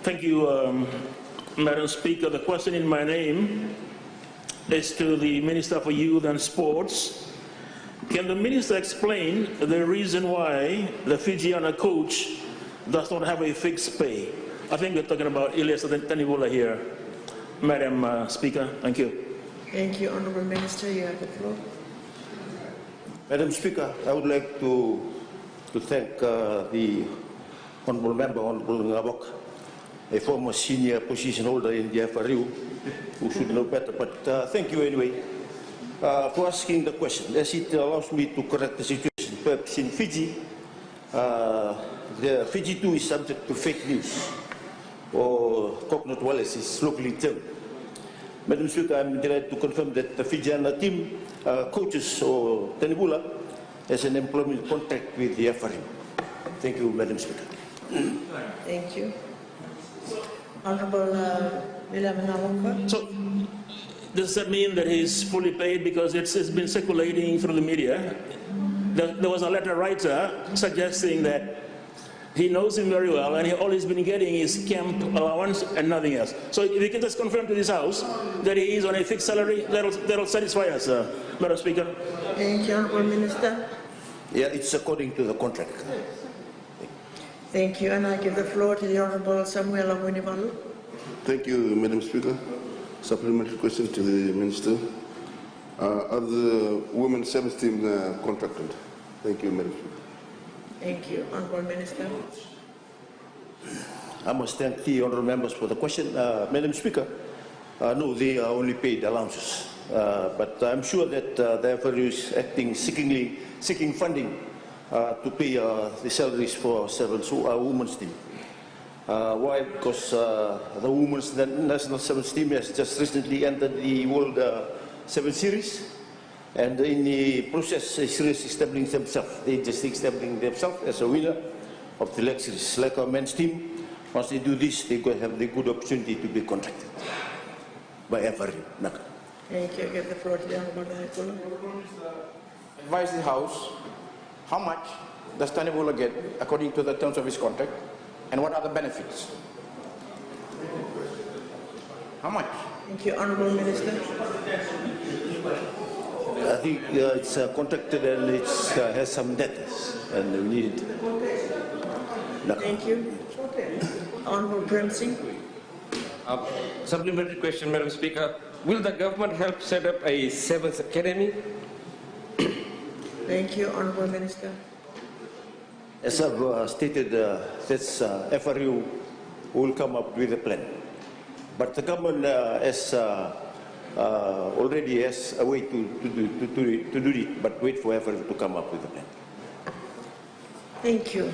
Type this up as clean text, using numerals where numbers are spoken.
Thank you, Madam Speaker. The question in my name is to the Minister for Youth and Sports. Can the Minister explain the reason why the Fijiana coach does not have a fixed pay? I think we're talking about Ilyas Tanibula here. Madam Speaker, thank you. Thank you, Honourable Minister. You have the floor. Madam Speaker, I would like to thank the Honourable Member, Honourable Ngabok, a former senior position holder in the FRU, who should know better, but thank you anyway for asking the question, as it allows me to correct the situation. Perhaps in Fiji, the Fiji 2 is subject to fake news, or coconut Wallace is locally termed. Madam Speaker, I'm delighted to confirm that the Fijiana team coaches or Tanibula has an employment contract with the FRU. Thank you, Madam Speaker. Thank you. Honourable William Ngabok. So, does that mean that he's fully paid? Because it's been circulating through the media. There was a letter writer suggesting that he knows him very well, and all he's been getting is camp allowance and nothing else. So if you can just confirm to this House that he is on a fixed salary, that'll satisfy us, Madam Speaker. Thank you, Honourable Minister. Yeah, it's according to the contract. Thank you, and I give the floor to the Honourable Samuel Awunivalu. Thank you, Madam Speaker. Supplementary question to the Minister. Are the women's sevens team contracted? Thank you, Madam Speaker. Thank you, Honourable Minister. I must thank the honourable members for the question. Madam Speaker, no, they are only paid allowances. But I'm sure that the FRU is acting seeking funding to pay the salaries for sevens, women's team. Why? Because the women's national sevens team has just recently entered the World Seven Series, and in the process, is establishing themselves. They just establishing themselves as a winner of the leg series. Like our men's team, once they do this, they go have the good opportunity to be contracted by FRU. Thank you. I give the floor to the Honourable Tanibula. Advise the House, how much does Tanibula get according to the terms of his contract, and what are the benefits? How much? Thank you, Honourable Minister. I think it's contracted and it has some debtors, and we need it. Thank you. Honourable Prem Singh. Supplementary question, Madam Speaker. Will the government help set up a Sevens Academy? Thank you, Honourable Minister. As I've stated, this FRU will come up with a plan. But the government already has a way to do it, but wait for FRU to come up with a plan. Thank you.